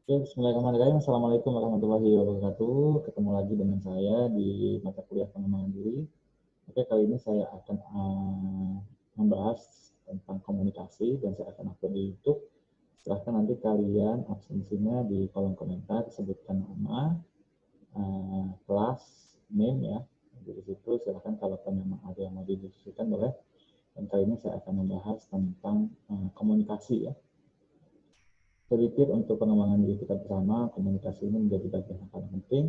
Oke, bismillahirrahmanirrahim. Assalamualaikum warahmatullahi wabarakatuh. Ketemu lagi dengan saya di mata kuliah pengembangan diri. Oke, kali ini saya akan membahas tentang komunikasi dan saya akan upload di YouTube. Silahkan nanti kalian absensinya di kolom komentar, sebutkan nama, kelas, name ya. Di situ silahkan kalau memang ada yang mau didiskusikan boleh. Dan kali ini saya akan membahas tentang komunikasi ya. Sedikit untuk pengembangan diri kita bersama, komunikasi ini menjadi bagian yang paling penting.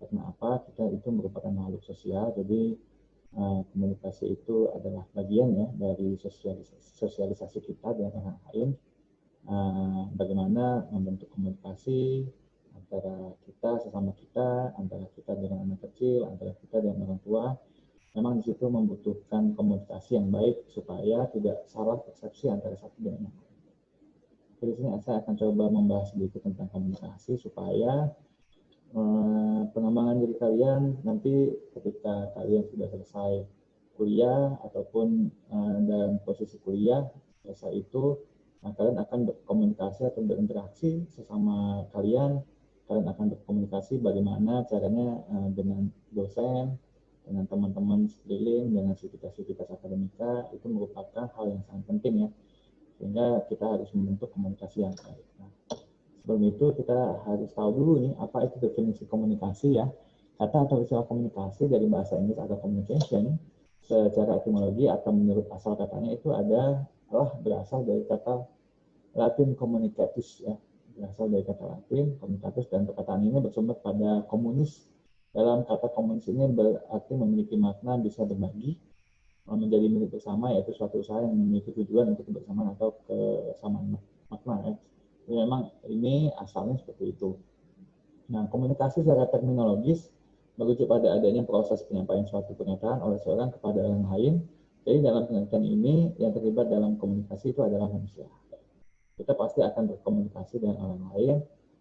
Karena apa? Kita itu merupakan makhluk sosial, jadi komunikasi itu adalah bagian ya dari sosialisasi kita dengan orang lain. Bagaimana membentuk komunikasi antara kita sesama kita, antara kita dengan anak kecil, antara kita dengan orang tua. Memang di situ membutuhkan komunikasi yang baik supaya tidak salah persepsi antara satu dengan yang lain. Di sini saya akan coba membahas sedikit tentang komunikasi supaya pengembangan diri kalian nanti ketika kalian sudah selesai kuliah ataupun dalam posisi kuliah selesai itu, kalian akan berkomunikasi atau berinteraksi sesama kalian akan berkomunikasi bagaimana caranya dengan dosen, dengan teman-teman sekeliling, dengan sivitas akademika. Itu merupakan hal yang sangat penting ya, sehingga kita harus membentuk komunikasi yang baik. Nah, sebelum itu kita harus tahu dulu nih apa itu definisi komunikasi ya. Kata atau istilah komunikasi dari bahasa Inggris atau communication secara etimologi atau menurut asal katanya itu adalah berasal dari kata Latin communicatus ya. Berasal dari kata Latin communicatus dan perkataan ini bersumber pada komunis. Dalam kata komunis ini berarti memiliki makna bisa berbagi, menjadi milik bersama, yaitu suatu usaha yang memiliki tujuan untuk kebersamaan atau kesamaan makna ya. Jadi memang ini asalnya seperti itu. Nah, komunikasi secara terminologis merujuk pada adanya proses penyampaian suatu pernyataan oleh seorang kepada orang lain. Jadi dalam pengertian ini yang terlibat dalam komunikasi itu adalah manusia. Kita pasti akan berkomunikasi dengan orang lain,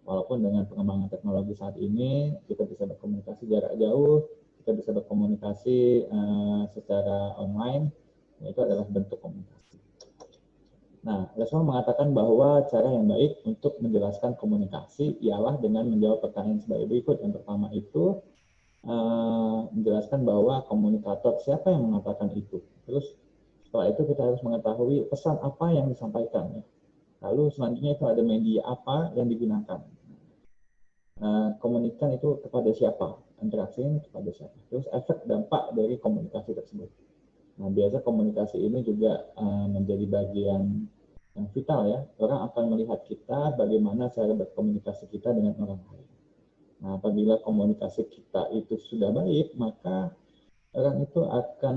walaupun dengan pengembangan teknologi saat ini kita bisa berkomunikasi jarak jauh, kita bisa berkomunikasi secara online, itu adalah bentuk komunikasi. Nah, Lesmond mengatakan bahwa cara yang baik untuk menjelaskan komunikasi ialah dengan menjawab pertanyaan sebagai berikut. Yang pertama itu menjelaskan bahwa komunikator siapa yang mengatakan itu. Terus setelah itu kita harus mengetahui pesan apa yang disampaikan. Ya. Lalu selanjutnya itu ada media apa yang digunakan. Komunikan itu kepada siapa, interaksi ini kepada siapa, terus efek dampak dari komunikasi tersebut. Nah, biasa komunikasi ini juga menjadi bagian yang vital ya. Orang akan melihat kita bagaimana cara berkomunikasi kita dengan orang lain. Nah, apabila komunikasi kita itu sudah baik, maka orang itu akan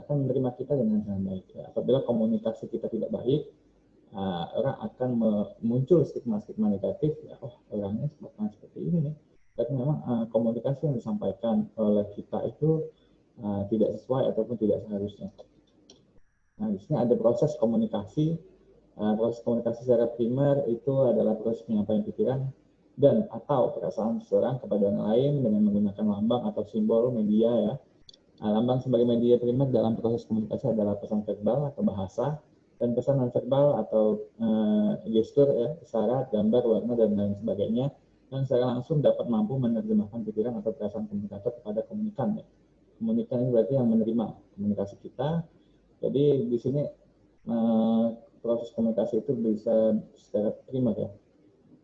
menerima kita dengan sangat baik. Ya. Apabila komunikasi kita tidak baik, orang akan muncul stigma-stigma negatif, ya, orangnya seperti ini nih. Karena memang komunikasi yang disampaikan oleh kita itu tidak sesuai ataupun tidak seharusnya. Nah, di sini ada proses komunikasi. Proses komunikasi secara primer itu adalah proses penyampaian pikiran dan atau perasaan seseorang kepada orang lain dengan menggunakan lambang atau simbol media ya. Lambang sebagai media primer dalam proses komunikasi adalah pesan verbal atau bahasa, dan pesan nonverbal atau gestur ya, isyarat, gambar, warna, dan lain sebagainya yang secara langsung dapat mampu menerjemahkan pikiran atau perasaan komunikator kepada komunikan. Ya. Komunikan ini berarti yang menerima komunikasi kita. Jadi di sini proses komunikasi itu bisa secara primer ya,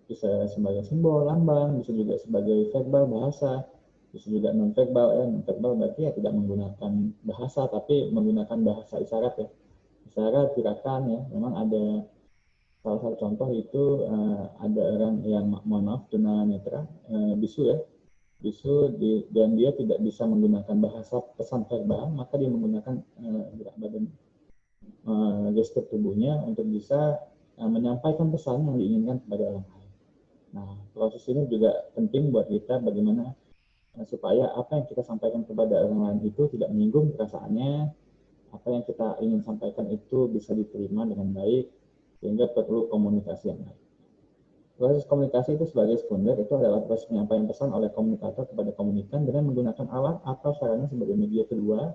bisa sebagai simbol, lambang, bisa juga sebagai verbal, bahasa, bisa juga nonverbal ya. Nonverbal berarti ya tidak menggunakan bahasa tapi menggunakan bahasa isyarat ya. Isyarat, gerakan ya, memang ada salah satu contoh itu ada orang yang mohon maaf tunanetra, bisu ya, bisu dan dia tidak bisa menggunakan bahasa pesan verbal, maka dia menggunakan gerak badan, gestur tubuhnya untuk bisa menyampaikan pesan yang diinginkan kepada orang lain. Nah, proses ini juga penting buat kita bagaimana supaya apa yang kita sampaikan kepada orang lain itu tidak menyinggung perasaannya, apa yang kita ingin sampaikan itu bisa diterima dengan baik, sehingga perlu komunikasi yang baik. Proses komunikasi itu sebagai sekunder itu adalah proses penyampaian pesan oleh komunikator kepada komunikan dengan menggunakan alat atau sarana sebagai media kedua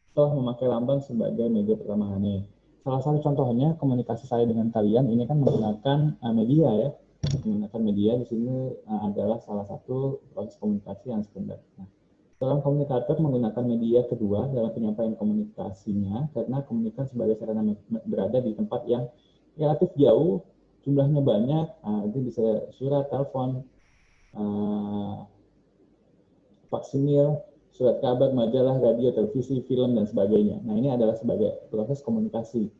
setelah memakai lambang sebagai media pertamahannya. Salah satu contohnya komunikasi saya dengan kalian ini kan menggunakan media ya. Menggunakan media di sini adalah salah satu proses komunikasi yang standar. Nah, seorang komunikator menggunakan media kedua dalam penyampaian komunikasinya karena komunikasi sebagai sarana berada di tempat yang relatif jauh, jumlahnya banyak, itu bisa surat, telepon, faksimil, surat kabar, majalah, radio, televisi, film, dan sebagainya. Nah, ini adalah sebagai proses komunikasi.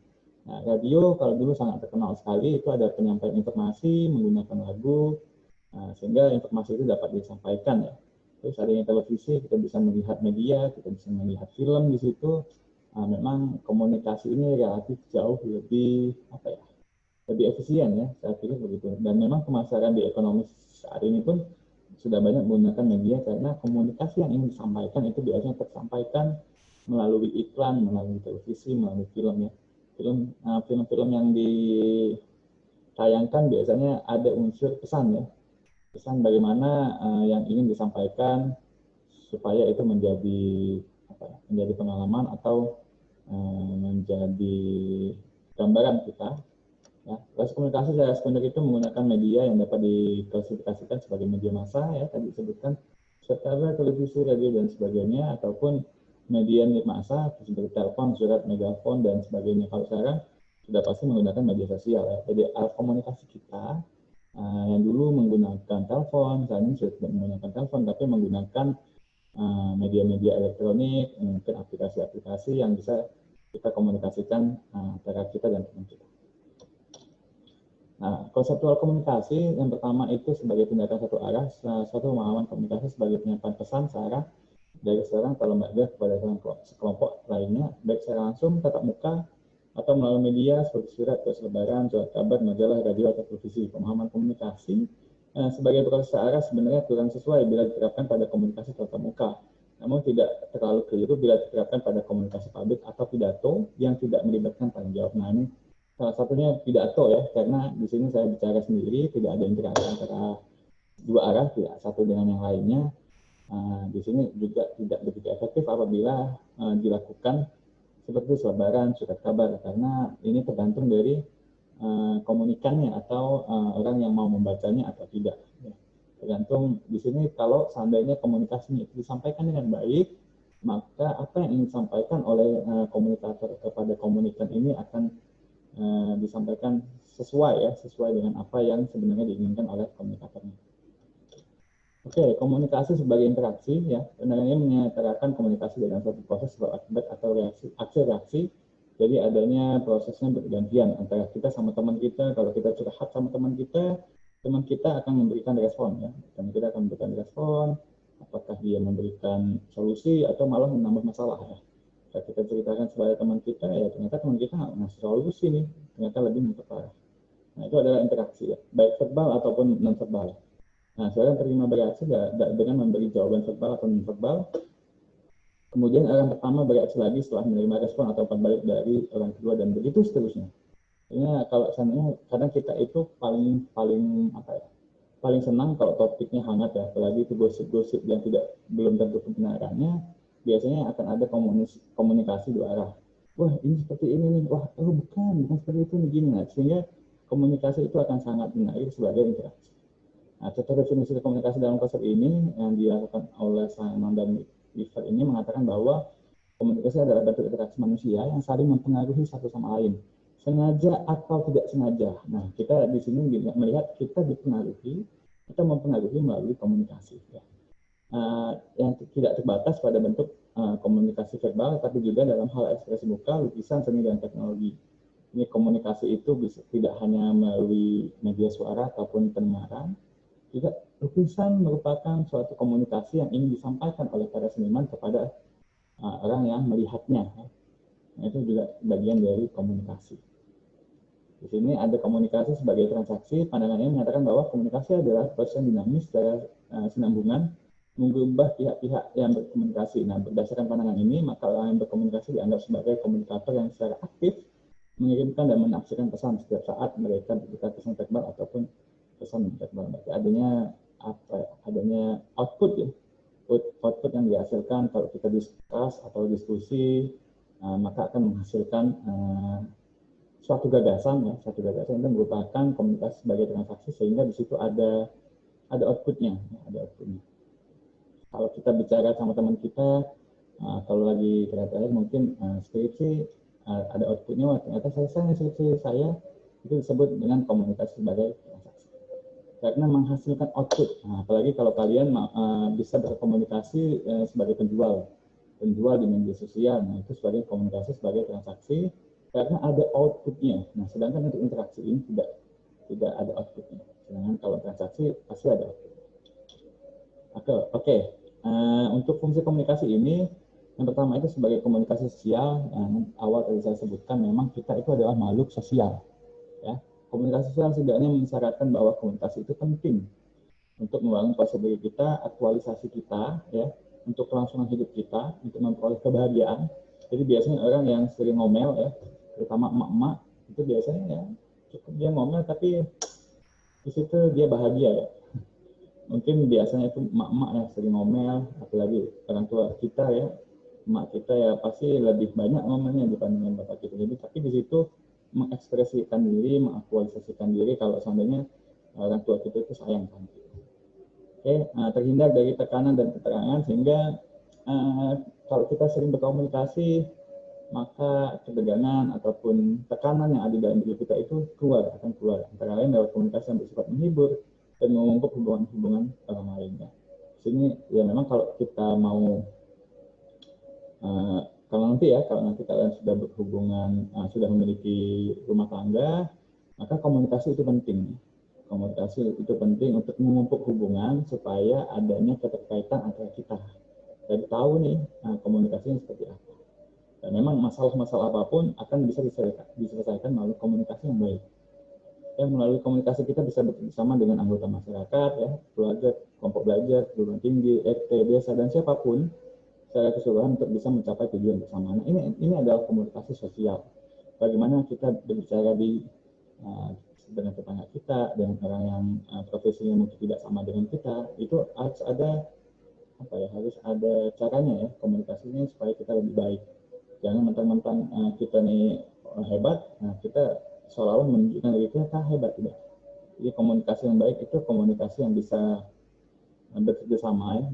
Nah, radio kalau dulu sangat terkenal sekali, itu ada penyampaian informasi menggunakan lagu, sehingga informasi itu dapat disampaikan ya. Terus adanya televisi, kita bisa melihat media, kita bisa melihat film di situ. Memang komunikasi ini relatif jauh lebih lebih efisien ya, saya pikir begitu. Dan memang pemasaran di ekonomi saat ini pun sudah banyak menggunakan media karena komunikasi yang ingin disampaikan itu biasanya tersampaikan melalui iklan, melalui televisi, melalui film ya. Film-film yang ditayangkan biasanya ada unsur pesan ya, pesan bagaimana yang ingin disampaikan supaya itu menjadi pengalaman atau menjadi gambaran kita. Ya, proses komunikasi secara standar itu menggunakan media yang dapat diklasifikasikan sebagai media massa ya, tadi disebutkan kabar, televisi, radio dan sebagainya, ataupun media massa seperti telepon, surat, megafon dan sebagainya. Kalau sekarang sudah pasti menggunakan media sosial ya. Jadi alat komunikasi kita yang dulu menggunakan telepon, saat ini sudah tidak menggunakan telepon, tapi menggunakan media-media elektronik, mungkin aplikasi-aplikasi yang bisa kita komunikasikan antara kita dan teman kita. Nah, konseptual komunikasi yang pertama itu sebagai tindakan satu arah, suatu pemahaman komunikasi sebagai penyampaian pesan searah dari seorang atau lembaga kepada sekelompok lainnya, baik secara langsung, tatap muka, atau melalui media seperti surat, selebaran, surat kabar, majalah, radio, atau televisi. Pemahaman komunikasi sebagai proses searah sebenarnya kurang sesuai bila diterapkan pada komunikasi tatap muka. Namun tidak terlalu keliru bila diterapkan pada komunikasi publik atau pidato yang tidak melibatkan tanggung jawab. Nah, ini salah satunya pidato ya, karena di sini saya bicara sendiri, tidak ada interaksi antara dua arah, tidak satu dengan yang lainnya. Di sini juga tidak begitu efektif apabila dilakukan seperti selebaran, surat kabar, karena ini tergantung dari komunikannya atau orang yang mau membacanya atau tidak. Ya. Tergantung di sini kalau seandainya komunikasinya itu disampaikan dengan baik, maka apa yang ingin disampaikan oleh komunikator kepada komunikan ini akan disampaikan sesuai dengan apa yang sebenarnya diinginkan oleh komunikatornya. Oke, komunikasi sebagai interaksi ya, sebenarnya menyatakan komunikasi dalam suatu proses sebab akibat atau aksi-reaksi. Jadi adanya prosesnya bergantian antara kita sama teman kita. Kalau kita curhat sama teman kita akan memberikan respon ya. Teman kita akan memberikan respon, apakah dia memberikan solusi atau malah menambah masalah ya. Kalau kita ceritakan kepada teman kita, ya ternyata teman kita nggak ngasih solusi nih, ternyata lebih memperparah. Nah, itu adalah interaksi ya, baik verbal ataupun non-verbal. Nah, seorang terima bereaksi dengan memberi jawaban verbal atau non-verbal. Kemudian orang pertama bereaksi lagi setelah menerima respon atau balik dari orang kedua dan begitu seterusnya. Ini kalau seandainya kadang kita itu paling senang kalau topiknya hangat ya, apalagi itu gosip-gosip yang belum tentu kebenarannya. Biasanya akan ada komunikasi dua arah. Wah, ini seperti ini nih. Wah, bukan seperti itu nih gini. Nah, sehingga komunikasi itu akan sangat menarik sebagai interaksi. Nah, contoh definisi komunikasi dalam konsep ini yang dilakukan oleh Simon dan Weaver ini mengatakan bahwa komunikasi adalah bentuk interaksi manusia yang saling mempengaruhi satu sama lain, sengaja atau tidak sengaja. Nah, kita di sini melihat kita dipengaruhi, kita mempengaruhi melalui komunikasi. Ya. Yang tidak terbatas pada bentuk komunikasi verbal, tapi juga dalam hal ekspresi muka, lukisan, seni, dan teknologi. Ini komunikasi itu bisa tidak hanya melalui media suara ataupun pendengaran, juga lukisan merupakan suatu komunikasi yang ingin disampaikan oleh para seniman kepada orang yang melihatnya. Nah, itu juga bagian dari komunikasi. Di sini ada komunikasi sebagai transaksi. Pandangan ini menyatakan bahwa komunikasi adalah proses dinamis secara sinambungan mengubah pihak-pihak yang berkomunikasi. Nah, berdasarkan pandangan ini, maka orang yang berkomunikasi dianggap sebagai komunikator yang secara aktif mengirimkan dan menafsirkan pesan setiap saat mereka memberikan pesan verbal ataupun pesan verbal. Berarti adanya output ya, output yang dihasilkan kalau kita diskusi, maka akan menghasilkan suatu gagasan ya, satu gagasan itu merupakan komunikasi sebagai transaksi sehingga di situ ada outputnya, ada outputnya. Kalau kita bicara sama teman kita, kalau lagi terakhir mungkin skripsi ada outputnya, wah ternyata selesai skripsi saya, itu disebut dengan komunikasi sebagai transaksi. Karena menghasilkan output, apalagi kalau kalian bisa berkomunikasi sebagai penjual di media sosial, nah itu sebagai komunikasi sebagai transaksi karena ada outputnya. Nah sedangkan untuk interaksi ini tidak ada outputnya. Sedangkan kalau transaksi pasti ada output. Oke. Untuk fungsi komunikasi ini, yang pertama itu sebagai komunikasi sosial, yang awal tadi saya sebutkan, memang kita itu adalah makhluk sosial. Ya. Komunikasi sosial setidaknya mensyaratkan bahwa komunikasi itu penting untuk membangun kuasa diri kita, aktualisasi kita, ya, untuk kelangsungan hidup kita, untuk memperoleh kebahagiaan. Jadi biasanya orang yang sering ngomel, ya, terutama emak-emak, itu biasanya ya cukup dia ngomel, tapi di situ dia bahagia ya. Mungkin biasanya itu emak-emak yang sering ngomel, apalagi orang tua kita ya, emak kita ya pasti lebih banyak ngomelnya dibandingkan bapak kita. Jadi tapi di situ mengekspresikan diri, mengaktualisasikan diri kalau seandainya orang tua kita itu sayang kan. Oke, terhindar dari tekanan dan keterangan sehingga kalau kita sering berkomunikasi maka ketegangan ataupun tekanan yang ada dalam diri kita itu akan keluar antara lain lewat komunikasi yang bersifat menghibur dan mengungkap hubungan-hubungan orang lainnya. Di sini ya memang kalau kita mau kalau nanti kalian sudah berhubungan, sudah memiliki rumah tangga, maka komunikasi itu penting. Komunikasi itu penting untuk mengungkap hubungan supaya adanya keterkaitan antara kita. Jadi tahu nih komunikasinya seperti apa. Dan memang masalah-masalah apapun akan bisa diselesaikan melalui komunikasi yang baik. Melalui komunikasi kita bisa bersama dengan anggota masyarakat, ya, keluarga, kelompok belajar, perguruan tinggi, RT, desa, dan siapapun secara keseluruhan untuk bisa mencapai tujuan bersama. Nah, ini adalah komunikasi sosial. Bagaimana kita berbicara dengan tetangga kita, dengan orang yang profesinya mungkin tidak sama dengan kita, itu harus ada caranya ya komunikasinya supaya kita lebih baik. Jangan mentang-mentang kita nih hebat, kita seolah-olah menunjukkan diri kita hebat, tidak. Jadi komunikasi yang baik itu komunikasi yang bisa bekerjasama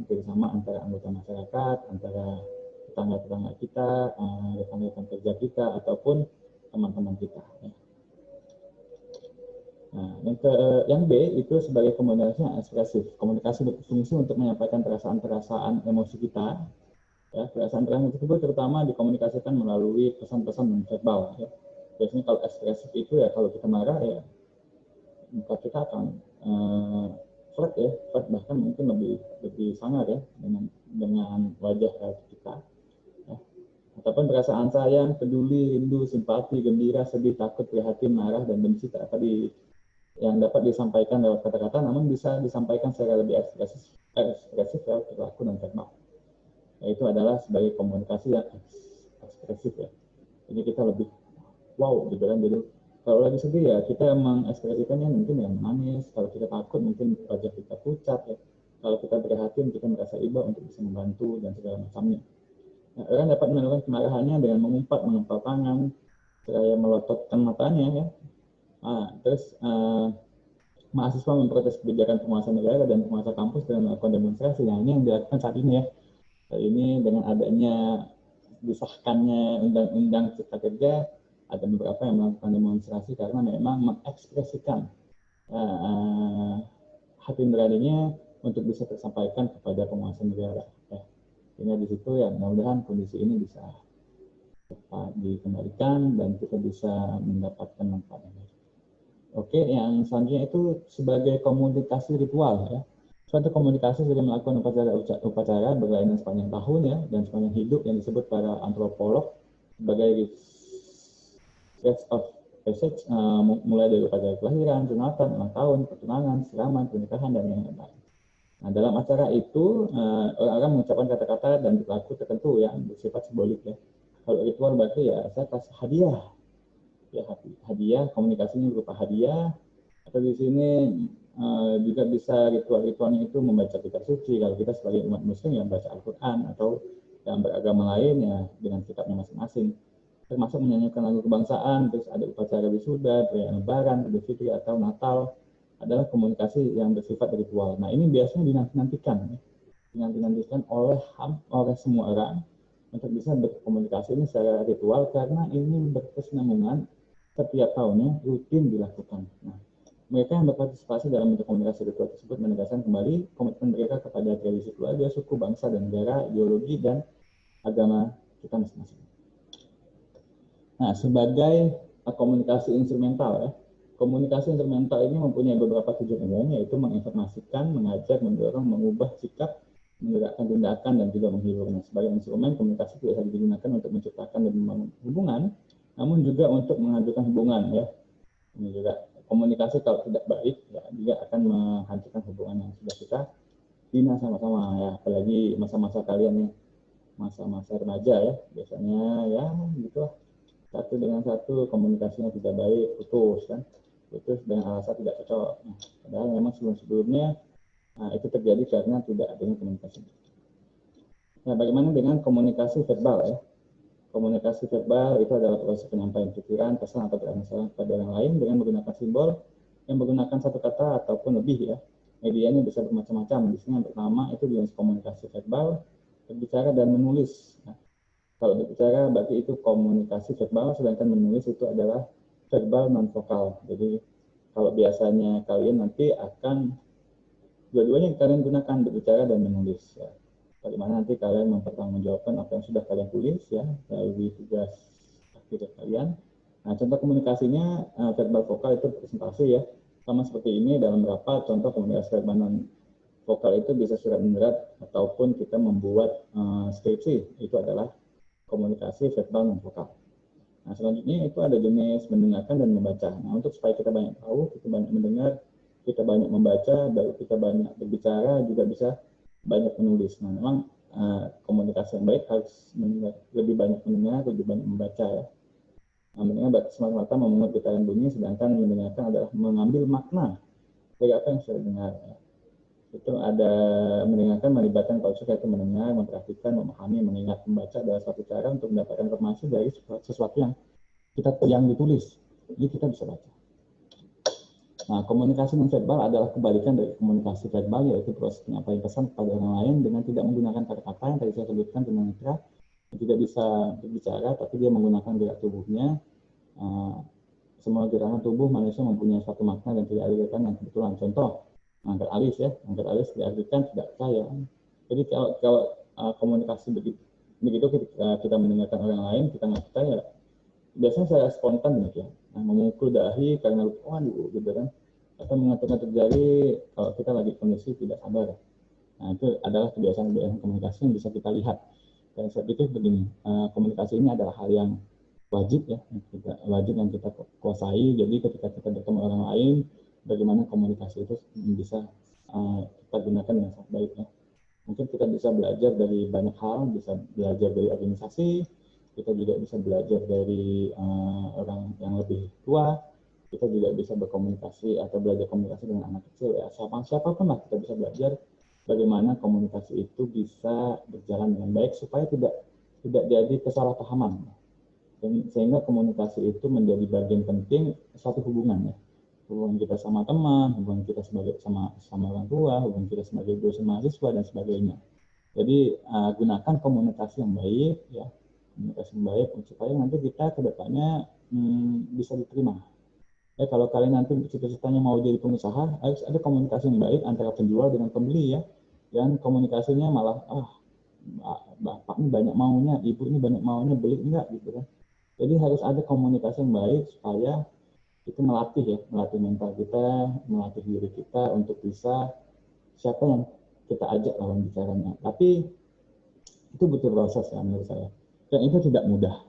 antara anggota masyarakat, antara tetangga-tetangga kita, rekan-rekan kerja kita, ataupun teman-teman kita. Ya. Nah, yang B itu sebagai komunikasi yang ekspresif. Komunikasi berfungsi untuk menyampaikan perasaan-perasaan emosi kita. Ya, perasaan-perasaan tersebut terutama dikomunikasikan melalui pesan-pesan non-verbal. Ya. Biasanya kalau ekspresif itu ya kalau kita marah ya muka kita akan flat bahkan mungkin lebih sangar ya dengan wajah kita. Ya. Ataupun perasaan sayang, peduli, rindu, simpati, gembira, sedih, takut, prihatin, marah, dan benci tadi yang dapat disampaikan lewat kata-kata, namun bisa disampaikan secara lebih ekspresif lewat perilaku dan verbal. Yaitu adalah sebagai komunikasi yang ekspresif ya. Jadi kita lebih wow gitu kan. Jadi kalau lagi sedih ya kita mengekspresikannya mungkin yang menangis. Kalau kita takut mungkin wajah kita pucat ya. Kalau kita prihatin kita merasa iba untuk bisa membantu dan segala macamnya. Nah, orang dapat menentukan kemarahannya dengan mengumpat, mengepal tangan, seraya melototkan matanya ya. Terus mahasiswa memprotes kebijakan penguasa negara dan penguasa kampus dengan melakukan demonstrasi. Nah, ini yang dilakukan saat ini ya. Saat ini dengan adanya disahkannya undang-undang cipta kerja, ada beberapa yang melakukan demonstrasi karena memang mengekspresikan hati nuraninya untuk bisa tersampaikan kepada penguasa negara. Sehingga di situ ya mudah-mudahan kondisi ini bisa cepat dikendalikan dan kita bisa mendapatkan manfaat. Oke, yang selanjutnya itu sebagai komunikasi ritual ya. Suatu komunikasi sudah melakukan upacara berlainan sepanjang tahun ya dan sepanjang hidup yang disebut para antropolog sebagai rite of passage, mulai dari upacara kelahiran, sunatan, ulang tahun, pertunangan, siraman, pernikahan, dan yang lain-lain. Nah, dalam acara itu orang mengucapkan kata-kata dan perilaku tertentu yang bersifat simbolik ya. Kalau ritual berarti ya saya kasih hadiah. Ya, hadiah, komunikasinya berupa hadiah, atau di sini juga bisa ritual-ritualnya itu membaca kitab suci. Kalau kita sebagai umat muslim yang baca Al-Quran, atau yang beragama lain ya dengan kitabnya masing-masing. termasuk menyanyikan lagu kebangsaan, terus ada upacara wisuda, perayaan Lebaran, Idul Fitri atau Natal, adalah komunikasi yang bersifat ritual. Nah, ini biasanya dinanti-nantikan oleh semua orang untuk bisa berkomunikasi ini secara ritual, karena ini berkesinambungan setiap tahunnya rutin dilakukan. Nah, mereka yang berpartisipasi dalam bentuk komunikasi ritual tersebut menegaskan kembali komitmen mereka kepada tradisi keluarga, suku, bangsa, dan negara, ideologi, dan agama kita masing-masing. Nah, sebagai komunikasi instrumental ya, komunikasi instrumental ini mempunyai beberapa tujuan, yaitu menginformasikan, mengajak, mendorong, mengubah sikap, menggerakkan tindakan, dan juga menghibur. Nah, sebagai instrumen komunikasi tidak hanya digunakan untuk menciptakan dan membangun hubungan, namun juga untuk mengajukan hubungan ya. Ini juga komunikasi kalau tidak baik ya juga akan menghancurkan hubungan yang sudah kita bina sama-sama ya, apalagi masa-masa kalian nih, masa-masa remaja ya, biasanya ya gitu lah, satu dengan satu komunikasinya tidak baik, putus dengan alasan tidak cocok. Nah, padahal memang sebelum-sebelumnya itu terjadi karena tidak adanya komunikasi. Nah, bagaimana dengan komunikasi verbal ya? Komunikasi verbal itu adalah proses penyampaian pikiran, pesan, atau permasalahan kepada orang lain dengan menggunakan simbol yang menggunakan satu kata ataupun lebih ya. Medianya bisa bermacam-macam. Di sini yang pertama itu jenis komunikasi verbal, berbicara dan menulis. Nah, kalau berbicara berarti itu komunikasi verbal, sedangkan menulis itu adalah verbal non vokal. Jadi kalau biasanya kalian nanti akan dua-duanya kalian gunakan, berbicara dan menulis ya. Bagaimana nanti kalian mempertanggungjawabkan apa yang sudah kalian tulis ya dari tugas akhir kalian. Nah, contoh komunikasinya verbal vokal itu presentasi ya, sama seperti ini dalam rapat. Contoh komunikasi verbal non vokal itu bisa surat menyurat ataupun kita membuat skripsi, itu adalah komunikasi verbal non vokal. Nah, selanjutnya itu ada jenis mendengarkan dan membaca. Nah, untuk supaya kita banyak tahu, kita banyak mendengar, kita banyak membaca, baru kita banyak berbicara, juga bisa banyak menulis. Nah, memang komunikasi yang baik harus lebih banyak mendengar, lebih banyak membaca ya. Nah, mendengar semata-mata memungut getaran bunyi, sedangkan mendengarkan adalah mengambil makna dari apa yang sudah dengar. Ya. Itu ada mendengarkan melibatkan proses yaitu mendengar, memperhatikan, memahami, mengingat. Membaca adalah suatu cara untuk mendapatkan informasi dari sesuatu yang ditulis. Jadi kita bisa baca. Nah, komunikasi non verbal adalah kebalikan dari komunikasi verbal, yaitu proses penyampaian pesan kepada orang lain dengan tidak menggunakan kata-kata yang tadi saya sebutkan, tunanetra, tidak bisa berbicara, tapi dia menggunakan gerak tubuhnya. Semua gerakan tubuh manusia mempunyai suatu makna dan tidak ada gerakan yang kebetulan. Contoh, angkat alis ya, angkat alis diartikan tidak percaya. Jadi kalau komunikasi begitu kita mendengarkan orang lain, kita nggak percaya. Biasanya saya spontan demikian. Nah, memukul dahi karena lupa gitu kan, atau mengatur-ngatur jari kalau kita lagi kondisi tidak sabar. Nah, itu adalah kebiasaan-kebiasaan komunikasi yang bisa kita lihat. Dan saya pikir begini, komunikasi ini adalah hal yang wajib ya, yang kita kuasai. Jadi ketika kita bertemu orang lain, bagaimana komunikasi itu bisa kita gunakan dengan sangat baik ya. Mungkin kita bisa belajar dari banyak hal, bisa belajar dari organisasi, kita juga bisa belajar dari orang yang lebih tua, kita juga bisa berkomunikasi atau belajar komunikasi dengan anak kecil ya, siapapun lah kita bisa belajar bagaimana komunikasi itu bisa berjalan dengan baik supaya tidak jadi kesalahpahaman. Dan sehingga komunikasi itu menjadi bagian penting suatu hubungan ya, hubungan kita sama teman, hubungan kita sama orang tua, hubungan kita sebagai dosen mahasiswa dan sebagainya. Jadi gunakan komunikasi yang baik ya, komunikasi yang baik supaya nanti kita kedepannya bisa diterima. Ya, kalau kalian nanti cita-citanya mau jadi pengusaha, harus ada komunikasi yang baik antara penjual dengan pembeli ya. Dan komunikasinya malah bapak ini banyak maunya, ibu ini banyak maunya, beli enggak gitu kan. Jadi harus ada komunikasi yang baik supaya itu melatih mental kita, melatih diri kita untuk bisa siapa yang kita ajak lawan bicaranya. Tapi itu butuh proses ya menurut saya. Dan itu tidak mudah.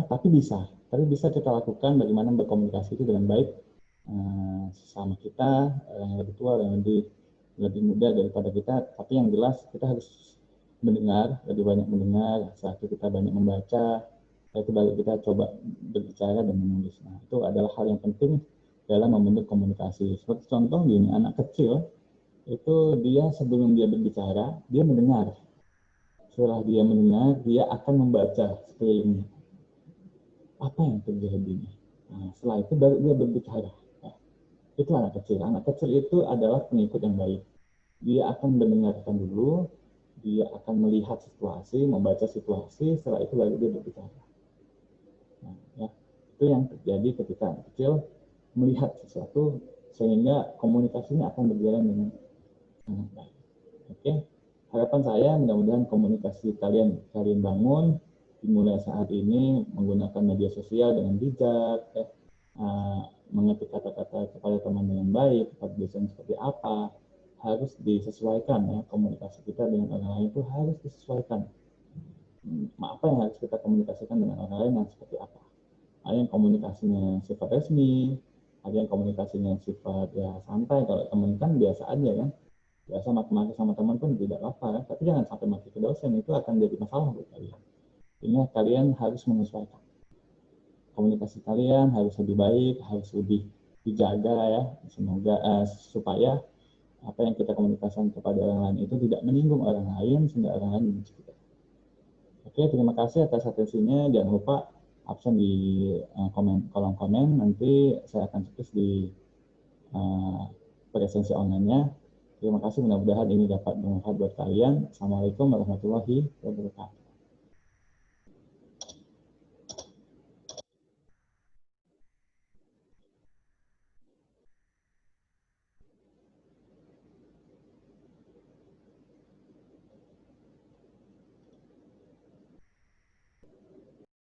Tapi bisa kita lakukan bagaimana berkomunikasi itu dengan baik sesama kita, yang lebih tua, yang lebih muda daripada kita. Tapi yang jelas kita harus mendengar, lebih banyak mendengar, saat kita banyak membaca, itu balik kita coba berbicara dan menulis. Nah, itu adalah hal yang penting dalam membentuk komunikasi. Seperti contoh gini, anak kecil itu dia sebelum dia berbicara, dia mendengar. Setelah dia mendengar, dia akan membaca sekelilingnya. apa yang terjadi nih. Nah, setelah itu baru dia berbicara. Ya, itu anak kecil. Anak kecil itu adalah pengikut yang baik. Dia akan mendengarkan dulu, dia akan melihat situasi, membaca situasi, setelah itu baru dia berbicara. Nah, ya, itu yang terjadi ketika anak kecil melihat sesuatu, sehingga komunikasinya akan berjalan dengan sangat baik. Oke, harapan saya mudah-mudahan komunikasi kalian bangun dimulai saat ini menggunakan media sosial dengan bijak, ya, mengetik kata-kata kepada teman dengan baik, kepada dosen seperti apa, harus disesuaikan ya, komunikasi kita dengan orang lain itu harus disesuaikan. Apa yang harus kita komunikasikan dengan orang lain yang seperti apa. Ada yang komunikasinya sifat resmi, ada yang komunikasinya sifat ya santai, kalau teman kan biasa aja kan, biasa maki-maki sama teman pun tidak apa kan, tapi jangan sampai maki ke dosen, itu akan jadi masalah buat kalian. Ingat, kalian harus menyesuaikan. Komunikasi kalian harus lebih baik, harus lebih dijaga ya, semoga supaya apa yang kita komunikasikan kepada orang lain itu tidak menyinggung orang lain sehingga orang lain membenci kita. Oke, terima kasih atas atensinya. Jangan lupa absen di kolom komen. Nanti saya akan tulis di presensi online-nya. Terima kasih, mudah-mudahan ini dapat bermanfaat buat kalian. Assalamualaikum warahmatullahi wabarakatuh.